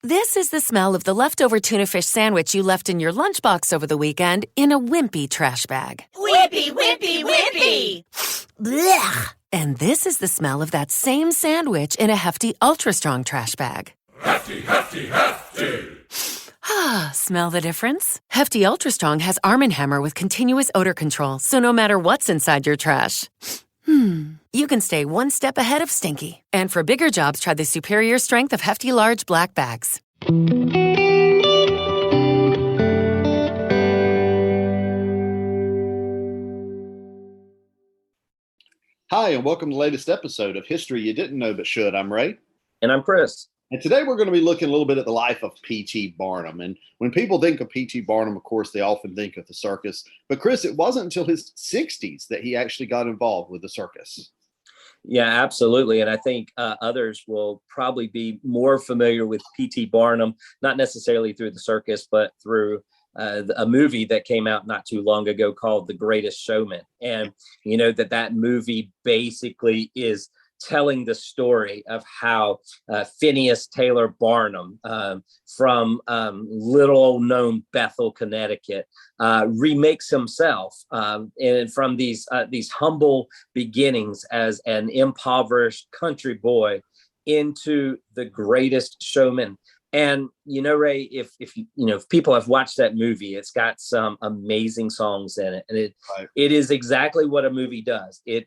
This is the smell of the leftover tuna fish sandwich you left in your lunchbox over the weekend in a wimpy trash bag. Wimpy, wimpy, wimpy! Blech! And this is the smell of that same sandwich in a hefty, ultra-strong trash bag. Hefty, hefty, hefty! Ah, smell the difference? Hefty Ultra Strong has Arm & Hammer with continuous odor control, so no matter what's inside your trash, you can stay one step ahead of stinky. And for bigger jobs, try the superior strength of Hefty Large Black Bags. Hi, and welcome to the latest episode of History You Didn't Know But Should. I'm Ray. And I'm Chris. And today we're going to be looking a little bit at the life of P.T. Barnum. And when people think of P.T. Barnum, of course, they often think of the circus. But Chris, it wasn't until his 60s that he actually got involved with the circus. Yeah, absolutely. And I think others will probably be more familiar with P.T. Barnum, not necessarily through the circus, but through a movie that came out not too long ago called The Greatest Showman. And you know that movie basically is telling the story of how Phineas Taylor Barnum from little known Bethel, Connecticut, remakes himself and from these humble beginnings as an impoverished country boy into the greatest showman. And you know, Ray, if people have watched that movie, it's got some amazing songs in it, and it is exactly what a movie does. It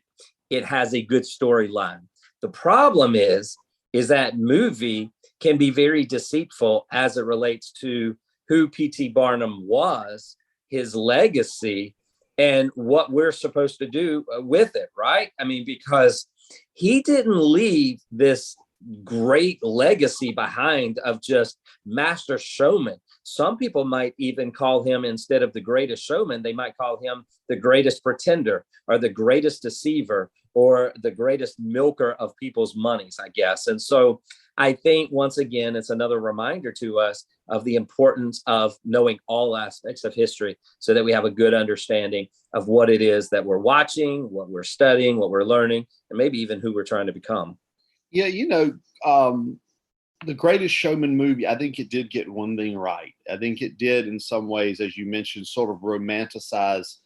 has a good storyline. The problem is that movie can be very deceitful as it relates to who P.T. Barnum was, his legacy, and what we're supposed to do with it, right? I mean, because he didn't leave this great legacy behind of just master showman. Some people might even call him, instead of the greatest showman, they might call him the greatest pretender or the greatest deceiver or the greatest milker of people's monies, I guess. And so I think, once again, it's another reminder to us of the importance of knowing all aspects of history so that we have a good understanding of what it is that we're watching, what we're studying, what we're learning, and maybe even who we're trying to become. Yeah, the Greatest Showman movie, I think it did get one thing right. I think it did, in some ways, as you mentioned, sort of romanticize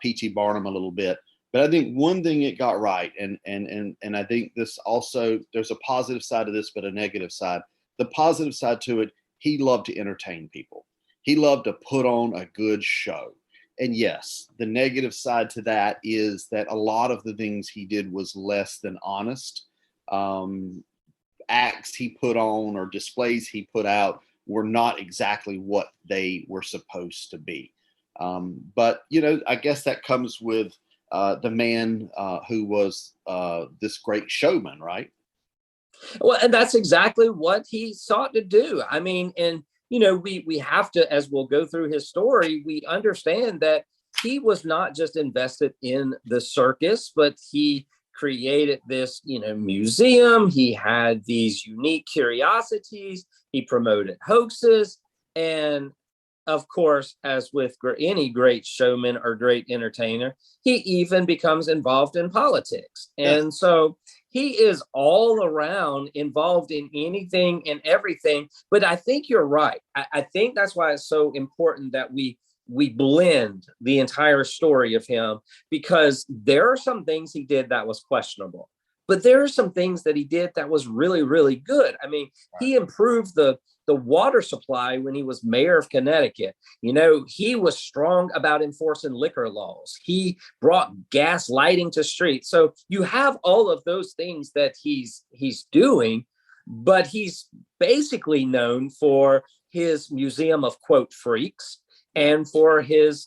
P.T. Barnum a little bit. But I think one thing it got right, and I think this also, there's a positive side to this, but a negative side. The positive side to it, he loved to entertain people. He loved to put on a good show. And yes, the negative side to that is that a lot of the things he did was less than honest. Acts he put on or displays he put out were not exactly what they were supposed to be. But, I guess that comes with the man who was this great showman, right? Well, and that's exactly what he sought to do. I mean, and, we have to, as we'll go through his story, we understand that he was not just invested in the circus, but he created this, museum. He had these unique curiosities. He promoted hoaxes. And of course, as with any great showman or great entertainer, he even becomes involved in politics. And so he is all around involved in anything and everything. But I think you're right. I think that's why it's so important that we blend the entire story of him, because there are some things he did that was questionable, but there are some things that he did that was really, really good. I mean, he improved the water supply when he was mayor of Connecticut. He was strong about enforcing liquor laws. He brought gas lighting to streets. So you have all of those things that he's doing, but he's basically known for his museum of, quote, freaks, and for his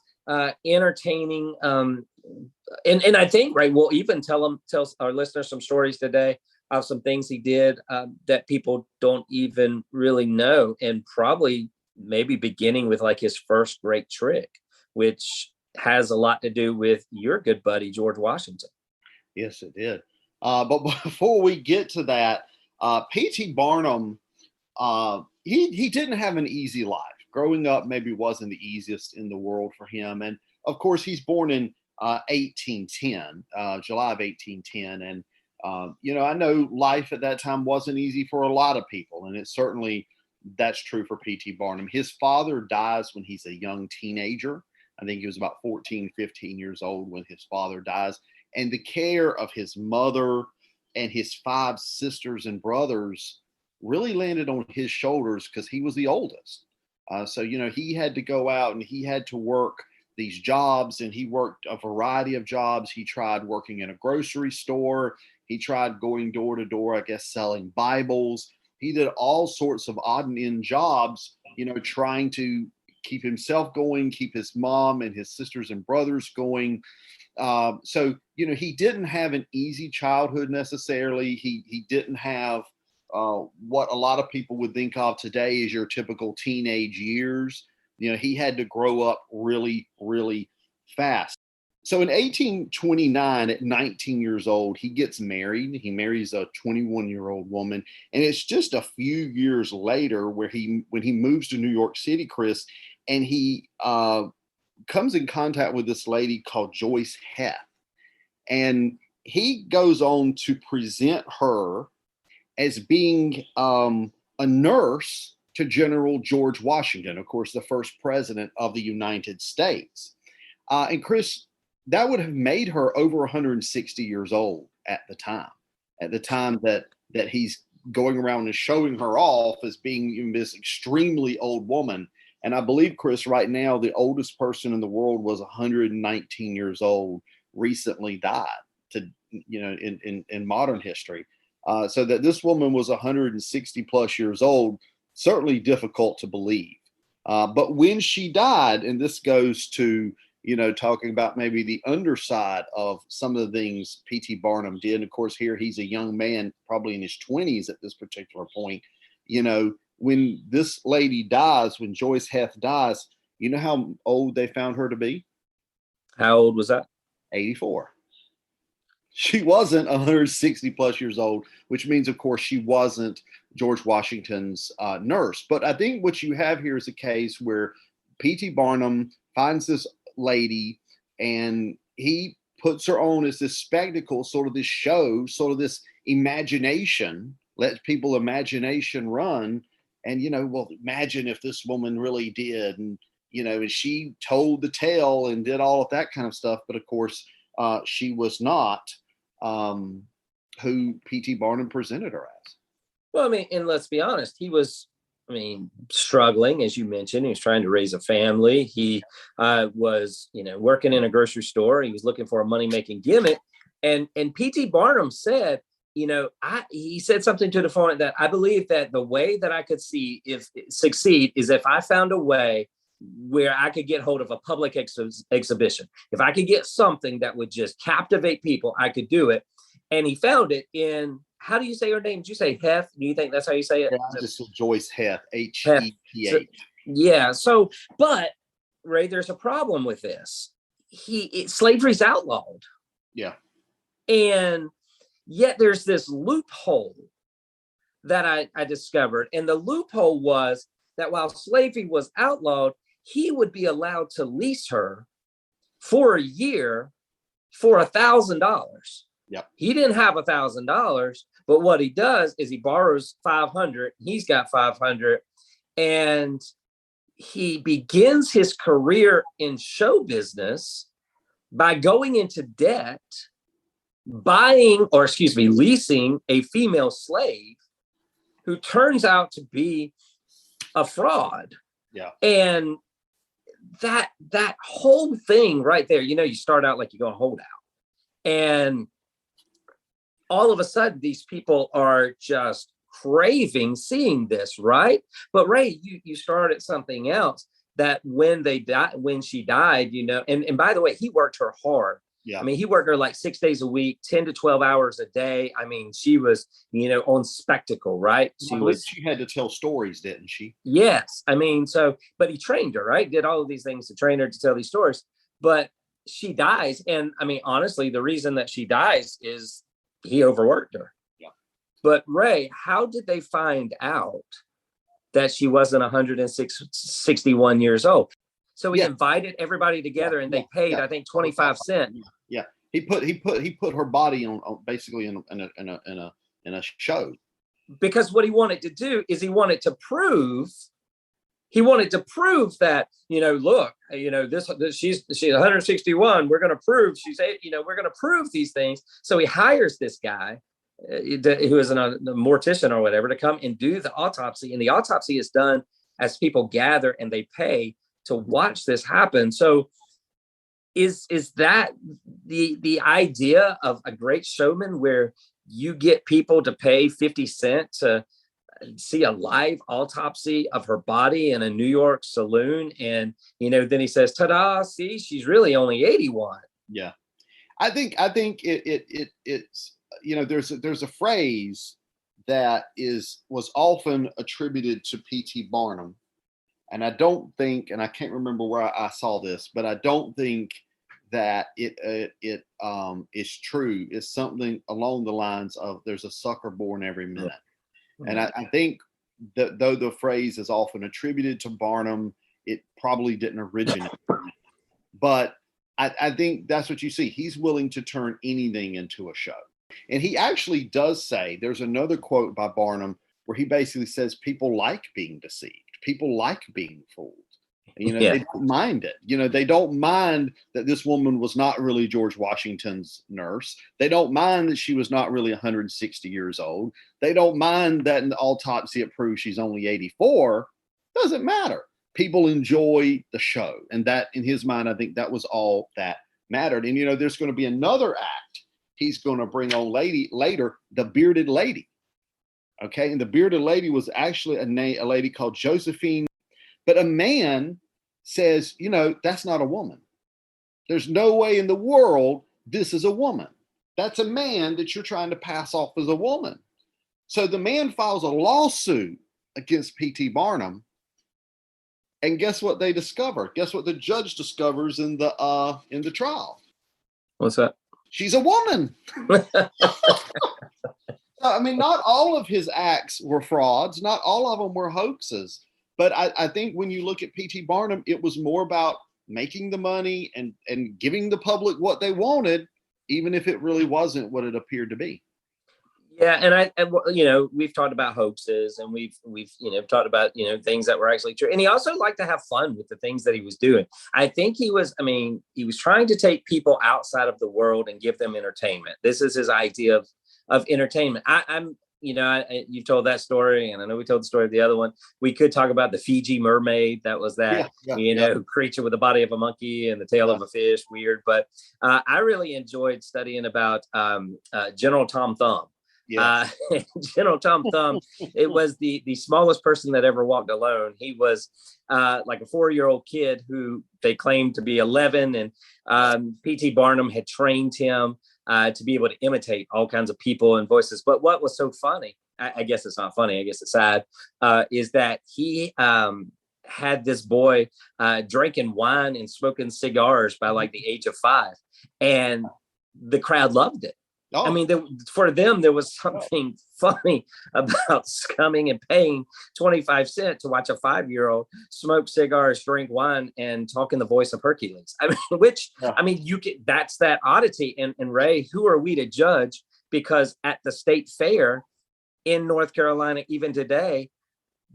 entertaining, and I think, right, we'll even tell our listeners some stories today of some things he did that people don't even really know, and probably maybe beginning with like his first great trick, which has a lot to do with your good buddy, George Washington. Yes, it did. But before we get to that, P.T. Barnum, he didn't have an easy life. Growing up maybe wasn't the easiest in the world for him. And of course, he's born in 1810, July of 1810. And, I know life at that time wasn't easy for a lot of people. And it certainly that's true for P.T. Barnum. His father dies when he's a young teenager. I think he was about 14, 15 years old when his father dies. And the care of his mother and his 5 sisters and brothers really landed on his shoulders because he was the oldest. So, he had to go out and he had to work these jobs, and he worked a variety of jobs. He tried working in a grocery store. He tried going door to door, I guess, selling Bibles. He did all sorts of odd and end jobs, trying to keep himself going, keep his mom and his sisters and brothers going. So, he didn't have an easy childhood necessarily. He didn't have what a lot of people would think of today as your typical teenage years. He had to grow up really, really fast. So in 1829, at 19 years old, he gets married. He marries a 21-year-old woman. And it's just a few years later when he moves to New York City, Chris, and he comes in contact with this lady called Joyce Heth. And he goes on to present her as being a nurse to General George Washington, of course, the first president of the United States. And Chris, that would have made her over 160 years old at the time that he's going around and showing her off as being this extremely old woman. And I believe, Chris, right now, the oldest person in the world was 119 years old, recently died in modern history. So that this woman was 160 plus years old, certainly difficult to believe. But when she died, and this goes to, talking about maybe the underside of some of the things P.T. Barnum did. And of course, here he's a young man, probably in his 20s at this particular point. When this lady dies, when Joyce Heth dies, you know how old they found her to be? How old was that? 84. She wasn't 160 plus years old, which means, of course, she wasn't George Washington's nurse. But I think what you have here is a case where P.T. Barnum finds this lady and he puts her on as this spectacle, sort of this show, sort of this imagination, lets people imagination run. And, well, imagine if this woman really did. And, and she told the tale and did all of that kind of stuff. But of course, she was not who P.T. Barnum presented her as. Well, and let's be honest, he was, struggling, as you mentioned. He was trying to raise a family. He was, working in a grocery store. He was looking for a money-making gimmick. And P.T. Barnum said, he said something to the point that I believe that the way that I could succeed is if I found a way where I could get hold of a public exhibition. If I could get something that would just captivate people, I could do it. And he found it in, how do you say her name? Did you say Heth? Do you think that's how you say it? Yeah, I just said Joyce Heth, H-E-T-H. But Ray, there's a problem with this. Slavery's outlawed. Yeah. And yet there's this loophole that I discovered. And the loophole was that while slavery was outlawed, he would be allowed to lease her for a year for $1,000. Yep. He didn't have $1,000, but what he does is he borrows 500. He's got 500, and he begins his career in show business by going into debt, leasing a female slave who turns out to be a fraud. Yeah. And that whole thing right there, you start out like you're going to hold out. And all of a sudden, these people are just craving seeing this, right? But Ray, you started something else that when she died, and by the way, he worked her hard. Yeah. He worked her like 6 days a week, 10 to 12 hours a day. She was, on spectacle, right? She had to tell stories, didn't she? Yes. But he trained her, right? Did all of these things to train her to tell these stories. But she dies. And honestly, the reason that she dies is he overworked her. Yeah. But Ray, how did they find out that she wasn't 161 years old? So he invited everybody together, and they paid, I think, 25 cents. Yeah, he put her body on basically in a show. because what he wanted to do is he wanted to prove that, look, she's 161. We're going to prove we're going to prove these things. So he hires this guy who is a mortician or whatever to come and do the autopsy. And the autopsy is done as people gather and they pay to watch this happen. So is that the idea of a great showman, where you get people to pay 50 cents to see a live autopsy of her body in a New York saloon? And, then he says, ta-da, see, she's really only 81. Yeah. I think it's, there's a phrase that was often attributed to P.T. Barnum. And I don't think, and I can't remember where I saw this, but I don't think that it is true. It's something along the lines of there's a sucker born every minute. And I think that though the phrase is often attributed to Barnum, it probably didn't originate. But I think that's what you see. He's willing to turn anything into a show. And he actually does say, there's another quote by Barnum where he basically says people like being deceived. People like being fooled. They don't mind it. They don't mind that this woman was not really George Washington's nurse. They don't mind that she was not really 160 years old. They don't mind that in the autopsy it proves she's only 84. Doesn't matter. People enjoy the show. And that, in his mind, I think that was all that mattered. And, there's going to be another act he's going to bring on later, the bearded lady. Okay. And the bearded lady was actually a lady called Josephine. But a man says, that's not a woman. There's no way in the world this is a woman. That's a man that you're trying to pass off as a woman. So the man files a lawsuit against P.T. Barnum. And guess what they discover? Guess what the judge discovers in the trial? What's that? She's a woman. I mean, not all of his acts were frauds. Not all of them were hoaxes. But I think when you look at P.T. Barnum, it was more about making the money and giving the public what they wanted, even if it really wasn't what it appeared to be. Yeah, and we've talked about hoaxes, and we've talked about things that were actually true. And he also liked to have fun with the things that he was doing. I think he was trying to take people outside of the world and give them entertainment. This is his idea of entertainment. You've told that story, and I know we told the story of the other one. We could talk about the Fiji mermaid. That was that, creature with the body of a monkey and the tail of a fish. Weird. But I really enjoyed studying about General Tom Thumb. Yeah. General Tom Thumb, it was the smallest person that ever walked alone. He was like a 4-year-old kid who they claimed to be 11, and P.T. Barnum had trained him to be able to imitate all kinds of people and voices. But what was so funny, I guess it's not funny, I guess it's sad, is that he had this boy drinking wine and smoking cigars by like the age of 5. And the crowd loved it. Oh. I mean, for them, there was something funny about coming and paying 25 cents to watch a 5-year-old smoke cigars, drink wine, and talk in the voice of Hercules. That's that oddity. And Ray, who are we to judge? Because at the state fair in North Carolina, even today,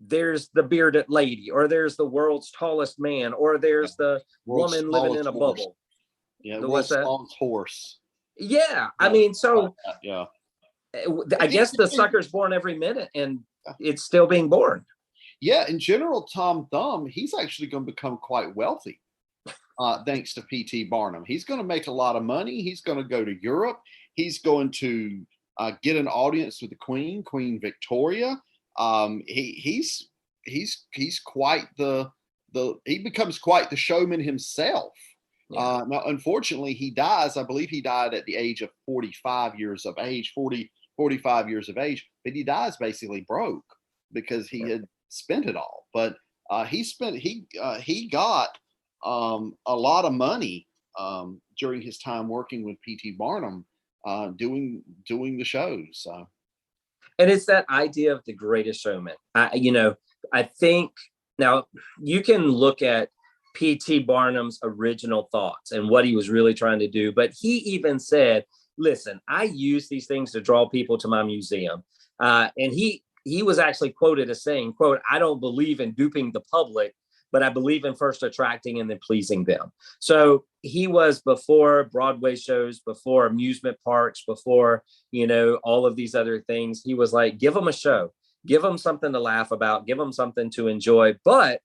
there's the bearded lady, or there's the world's tallest man, or there's the woman living in a bubble. Yeah, the world's tallest horse. Yeah, I guess the sucker's born every minute, and it's still being born. Yeah, in general, Tom Thumb, he's actually going to become quite wealthy thanks to P.T. Barnum. He's going to make a lot of money. He's going to go to Europe. He's going to get an audience with the Queen Victoria. He's quite he becomes quite the showman himself. Yeah. Now, unfortunately, he dies. I believe he died at the age of 45 years of age, 45 years of age. But he dies basically broke because he had spent it all. But he got a lot of money during his time working with P.T. Barnum, doing the shows. And it's that idea of the greatest showman. I think now you can look at P.T. Barnum's original thoughts and what he was really trying to do. But he even said, listen, I use these things to draw people to my museum. And he was actually quoted as saying, quote, "I don't believe in duping the public, but I believe in first attracting and then pleasing them." So he was, before Broadway shows, before amusement parks, before, all of these other things, he was like, give them a show, give them something to laugh about, give them something to enjoy. But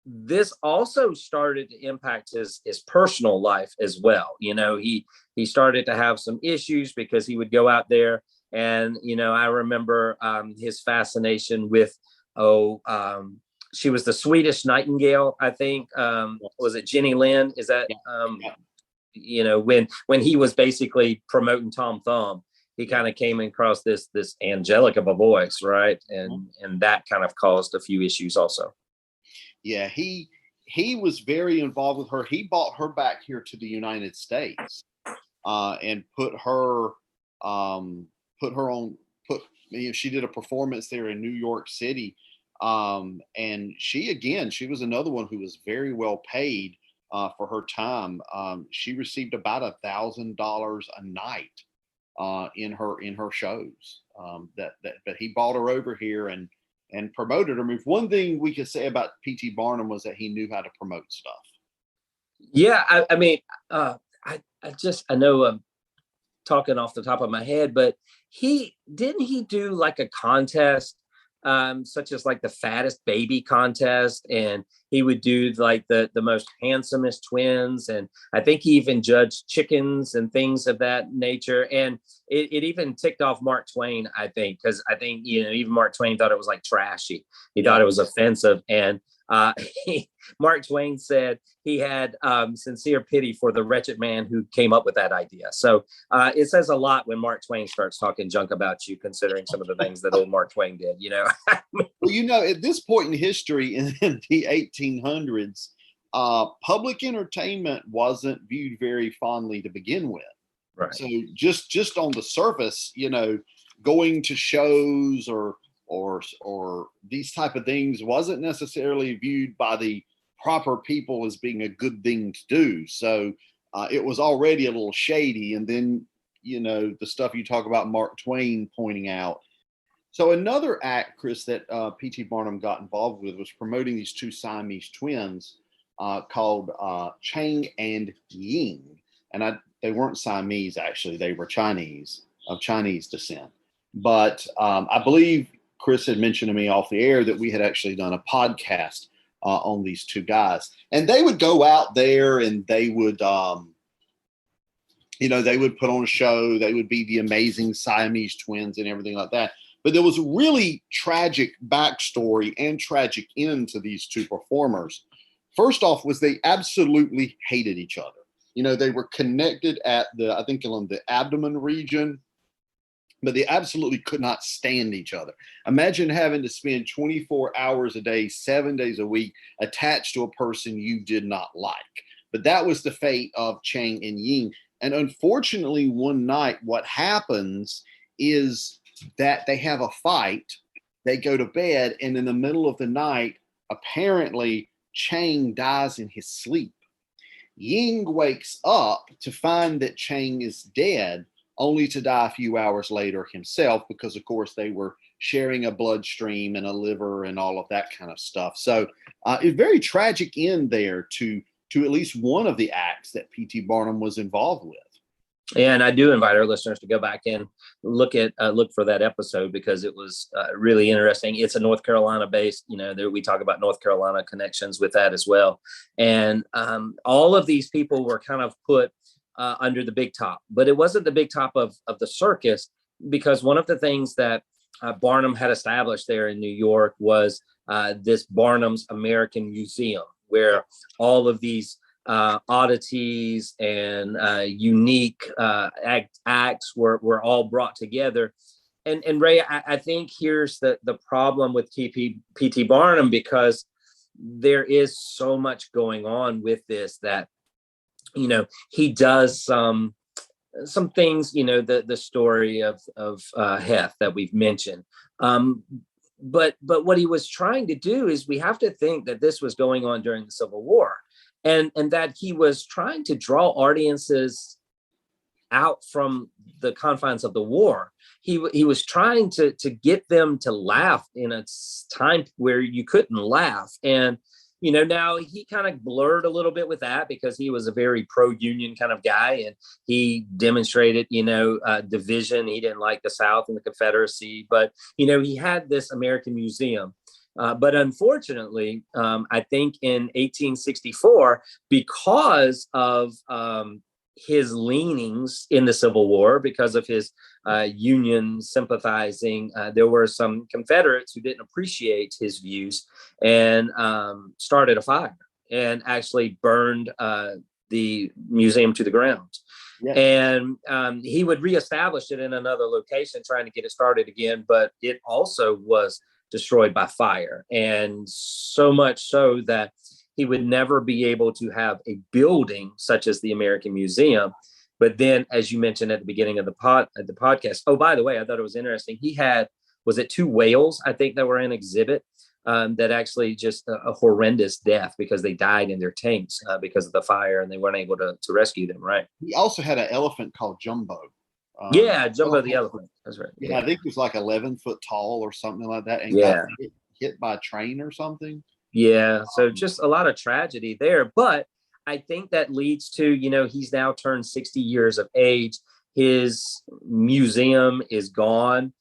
this also started to impact his personal life as well. He started to have some issues because he would go out there and, I remember his fascination with, she was the Swedish Nightingale, I think. Was it Jenny Lind? Is that, when he was basically promoting Tom Thumb, he kind of came across this angelic of a voice, right? And that kind of caused a few issues also. Yeah, he was very involved with her. He brought her back here to the United States and put her on. She did a performance there in New York City, and she was another one who was very well paid for her time. She received about $1,000 a night in her shows. But he brought her over here and promoted her. I mean, one thing we could say about P.T. Barnum was that he knew how to promote stuff. Yeah, I know I'm talking off the top of my head, but he do like a contest, such as like the fattest baby contest, and he would do like the most handsomest twins, and I think he even judged chickens and things of that nature. And it even ticked off Mark Twain, I think, because I think even Mark Twain thought it was like trashy. He thought it was offensive, and Mark Twain said he had sincere pity for the wretched man who came up with that idea. So it says a lot when Mark Twain starts talking junk about you, considering some of the things that old Mark Twain did. Well, at this point in history, in the 1800s, public entertainment wasn't viewed very fondly to begin with. Right. So just on the surface, going to shows or these type of things wasn't necessarily viewed by the proper people as being a good thing to do. So it was already a little shady. And then, the stuff you talk about Mark Twain pointing out. So another act, Chris, that P.T. Barnum got involved with was promoting these two Siamese twins called Chang and Ying. And they weren't Siamese, actually. They were of Chinese descent. But I believe Chris had mentioned to me off the air that we had actually done a podcast on these two guys. And they would go out there and they would, they would put on a show. They would be the amazing Siamese twins and everything like that. But there was a really tragic backstory and tragic end to these two performers. First off was they absolutely hated each other. They were connected at along the abdomen region, but they absolutely could not stand each other. Imagine having to spend 24 hours a day, 7 days a week attached to a person you did not like. But that was the fate of Chang and Ying. And unfortunately, one night, what happens is that they have a fight, they go to bed, and in the middle of the night, apparently Chang dies in his sleep. Ying wakes up to find that Chang is dead, only to die a few hours later himself, because of course they were sharing a bloodstream and a liver and all of that kind of stuff. So a very tragic end there to at least one of the acts that P.T. Barnum was involved with. And I do invite our listeners to go back and look for that episode, because it was really interesting. It's a North Carolina based, we talk about North Carolina connections with that as well. And all of these people were kind of put under the big top, but it wasn't the big top of the circus, because one of the things that Barnum had established there in New York was this Barnum's American Museum, where all of these oddities and unique acts were all brought together. And Ray, I think here's the problem with P.T. Barnum, because there is so much going on with this that, he does some things, the story of Heth that we've mentioned. But what he was trying to do is, we have to think that this was going on during the Civil War, and that he was trying to draw audiences out from the confines of the war. he was trying to get them to laugh in a time where you couldn't laugh. And now he kind of blurred a little bit with that because he was a very pro-union kind of guy, and he demonstrated, division. He didn't like the South and the Confederacy, but, he had this American Museum. But unfortunately, I think in 1864, because of his leanings in the Civil War, because of his Union sympathizing, there were some Confederates who didn't appreciate his views and started a fire and actually burned the museum to the ground. Yeah. And he would reestablish it in another location, trying to get it started again, but it also was destroyed by fire. And so much so that he would never be able to have a building such as the American Museum. But then, as you mentioned at the beginning of the podcast, oh, by the way, I thought it was interesting. He had, was it 2 whales, I think, that were in exhibit that actually just a horrendous death because they died in their tanks because of the fire, and they weren't able to rescue them, right? He also had an elephant called Jumbo. Jumbo the elephant. That's right. Yeah, I think he was like 11 foot tall or something like that, and got hit by a train or something. Yeah, so just a lot of tragedy there. But I think that leads to, he's now turned 60 years of age. His museum is gone.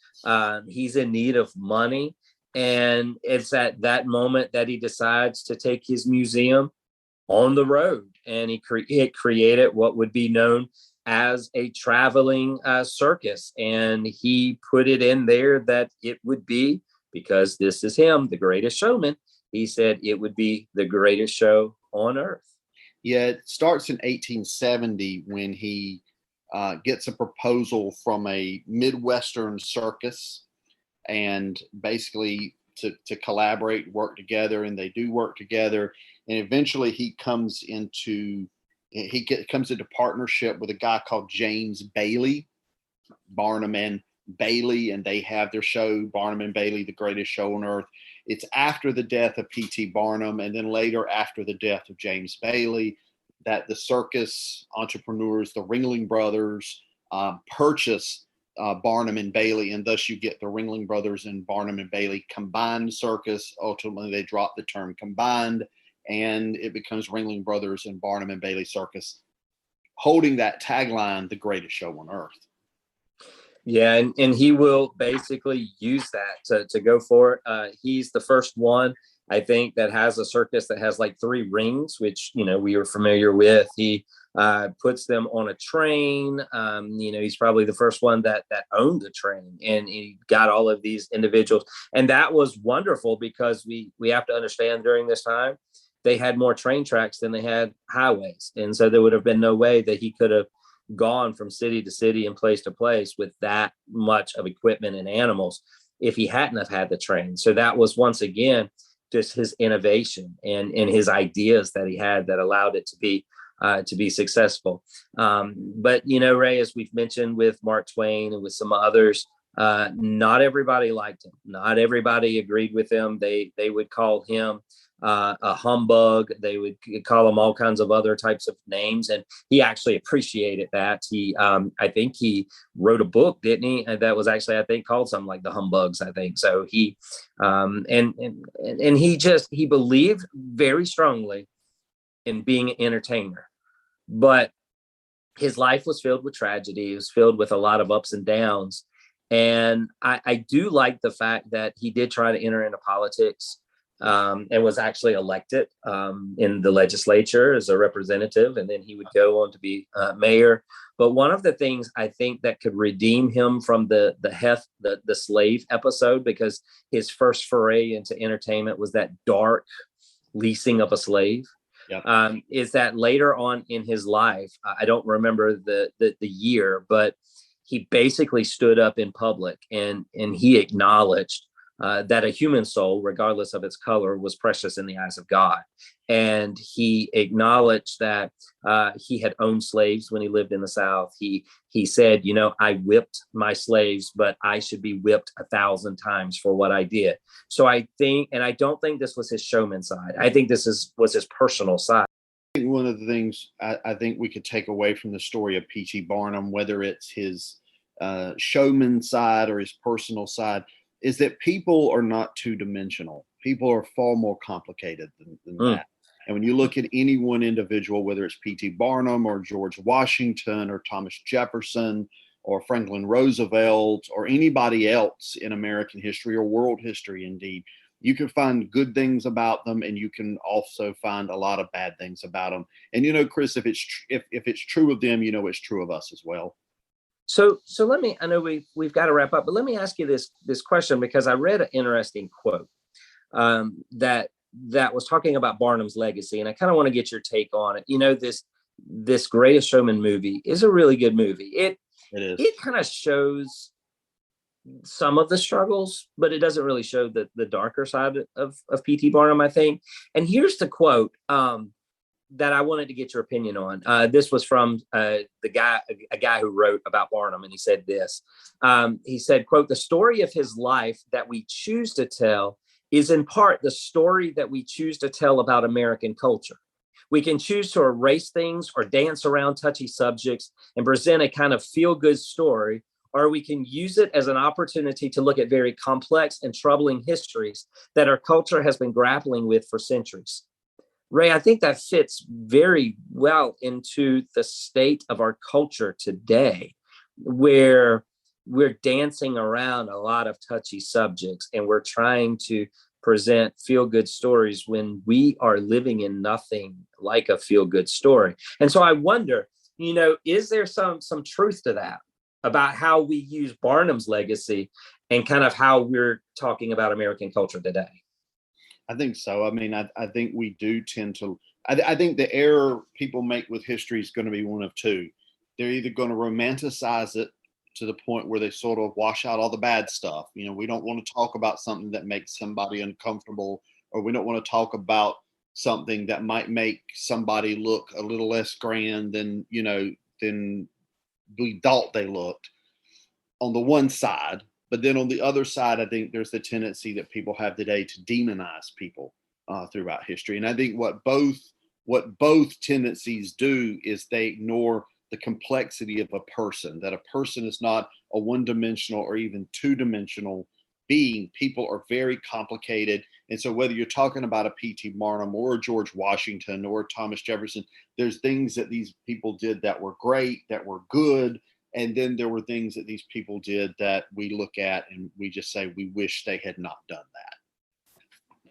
He's in need of money. And it's at that moment that he decides to take his museum on the road. And he created what would be known as a traveling circus. And he put it in there that it would be, because this is him, the greatest showman. He said it would be the greatest show on earth. Yeah, it starts in 1870 when he gets a proposal from a Midwestern circus, and basically to collaborate, work together, and they do work together. And eventually he comes into partnership with a guy called James Bailey, Barnum and Bailey, and they have their show, Barnum and Bailey, the greatest show on earth. It's after the death of P.T. Barnum, and then later after the death of James Bailey, that the circus entrepreneurs, the Ringling Brothers, purchase Barnum and Bailey, and thus you get the Ringling Brothers and Barnum and Bailey combined circus. Ultimately, they drop the term combined, and it becomes Ringling Brothers and Barnum and Bailey Circus, holding that tagline, the greatest show on earth. Yeah, and he will basically use that to go for it. He's the first one, I think, that has a circus that has like 3 rings, which, we are familiar with. He puts them on a train. He's probably the first one that owned a train, and he got all of these individuals. And that was wonderful because we have to understand during this time, they had more train tracks than they had highways. And so there would have been no way that he could have gone from city to city and place to place with that much of equipment and animals if he hadn't have had the train. So that was, once again, just his innovation and his ideas that he had that allowed it to be successful. But, Ray, as we've mentioned with Mark Twain and with some others, not everybody liked him. Not everybody agreed with him. They would call him a humbug. They would call him all kinds of other types of names, and he actually appreciated that. He, I think he wrote a book, didn't he? And that was actually, I think, called something like The Humbugs, I think. So he, and he believed very strongly in being an entertainer, but his life was filled with tragedy. It was filled with a lot of ups and downs. And I do like the fact that he did try to enter into politics. And was actually elected in the legislature as a representative, and then he would go on to be mayor. But one of the things I think that could redeem him from the slave episode, because his first foray into entertainment was that dark leasing of a slave, is that later on in his life, I don't remember the year, but he basically stood up in public and he acknowledged that a human soul, regardless of its color, was precious in the eyes of God. And he acknowledged that he had owned slaves when he lived in the South. He said, I whipped my slaves, but I should be whipped 1,000 times for what I did. So I think, and I don't think this was his showman side. I think this was his personal side. I think one of the things I think we could take away from the story of P.T. Barnum, whether it's his showman side or his personal side, is that people are not two-dimensional. People are far more complicated than that. And when you look at any one individual, whether it's P.T. Barnum or George Washington or Thomas Jefferson or Franklin Roosevelt or anybody else in American history or world history, indeed, you can find good things about them, and you can also find a lot of bad things about them. And Chris, if it's true of them, it's true of us as well. So let me. I know we've got to wrap up, but let me ask you this question, because I read an interesting quote that was talking about Barnum's legacy, and I kind of want to get your take on it. This Greatest Showman movie is a really good movie. It is. It kind of shows some of the struggles, but it doesn't really show the darker side of P.T. Barnum, I think. And here's the quote that I wanted to get your opinion on. This was from a guy who wrote about Barnum, and he said this. He said, quote, "The story of his life that we choose to tell is in part the story that we choose to tell about American culture. We can choose to erase things or dance around touchy subjects and present a kind of feel-good story, or we can use it as an opportunity to look at very complex and troubling histories that our culture has been grappling with for centuries." Ray, I think that fits very well into the state of our culture today, where we're dancing around a lot of touchy subjects and we're trying to present feel-good stories when we are living in nothing like a feel-good story. And so I wonder, is there some truth to that about how we use Barnum's legacy and kind of how we're talking about American culture today? I think so. I mean, I think we do tend to, I think the error people make with history is going to be one of two. They're either going to romanticize it to the point where they sort of wash out all the bad stuff. We don't want to talk about something that makes somebody uncomfortable, or we don't want to talk about something that might make somebody look a little less grand than we thought they looked, on the one side. But then on the other side, I think there's the tendency that people have today to demonize people throughout history. And I think what both tendencies do is they ignore the complexity of a person, that a person is not a one-dimensional or even two-dimensional being. People are very complicated. And so whether you're talking about a P.T. Barnum or George Washington or Thomas Jefferson, there's things that these people did that were great, that were good. And then there were things that these people did that we look at and we just say, we wish they had not done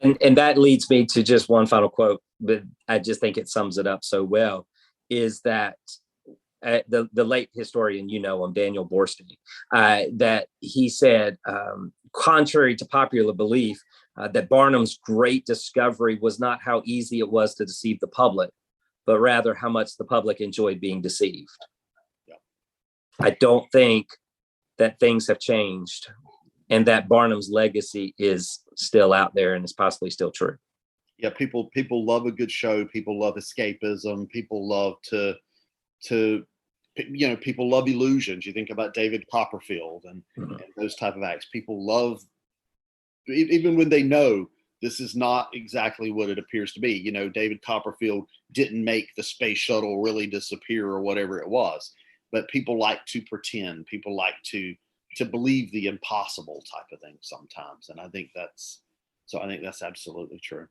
that. And that leads me to just one final quote, but I just think it sums it up so well, is that the late historian, Daniel Borstein, that he said, contrary to popular belief, that Barnum's great discovery was not how easy it was to deceive the public, but rather how much the public enjoyed being deceived. Yeah. I don't think that things have changed, and that Barnum's legacy is still out there and is possibly still true. Yeah, people love a good show. People love escapism. People love to people love illusions. You think about David Copperfield and those type of acts. People love, even when they know this is not exactly what it appears to be. David Copperfield didn't make the space shuttle really disappear or whatever it was, but people like to pretend. People like to believe the impossible type of thing sometimes. And I think that's absolutely true.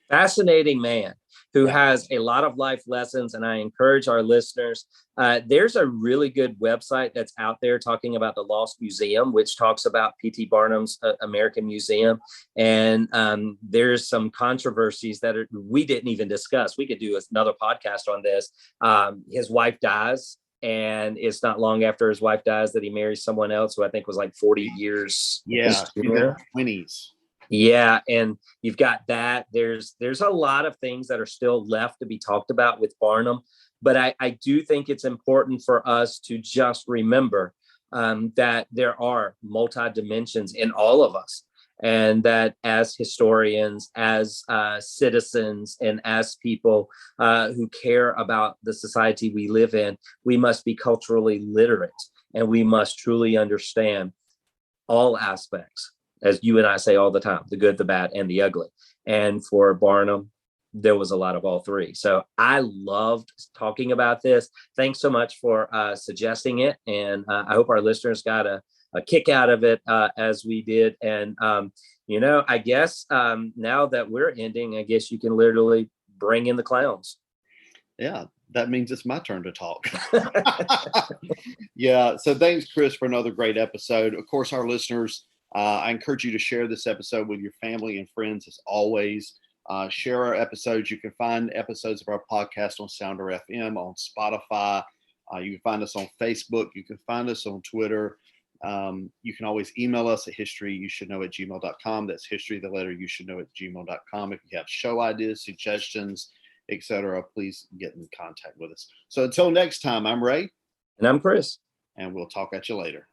Fascinating man who has a lot of life lessons. And I encourage our listeners, there's a really good website that's out there talking about the Lost Museum, which talks about P.T. Barnum's American Museum. And there's some controversies that we didn't even discuss. We could do another podcast on this. His wife dies, and it's not long after his wife dies that he marries someone else who I think was like 40 years. Yeah, in the 20s. Yeah, and you've got that. There's a lot of things that are still left to be talked about with Barnum, but I do think it's important for us to just remember that there are multi-dimensions in all of us, and that as historians, as citizens, and as people who care about the society we live in, we must be culturally literate, and we must truly understand all aspects, as you and I say all the time, the good, the bad, and the ugly. And for Barnum, there was a lot of all three. So I loved talking about this. Thanks so much for suggesting it. And I hope our listeners got a kick out of it as we did. And, I guess now that we're ending, I guess you can literally bring in the clowns. Yeah, that means it's my turn to talk. Yeah. So thanks, Chris, for another great episode. Of course, our listeners, I encourage you to share this episode with your family and friends as always. Share our episodes. You can find episodes of our podcast on Sounder FM, on Spotify. You can find us on Facebook. You can find us on Twitter. You can always email us at historyyoushouldknow@gmail.com. That's history, the letter you should know @gmail.com. If you have show ideas, suggestions, etc., please get in contact with us. So until next time, I'm Ray. And I'm Chris. And we'll talk at you later.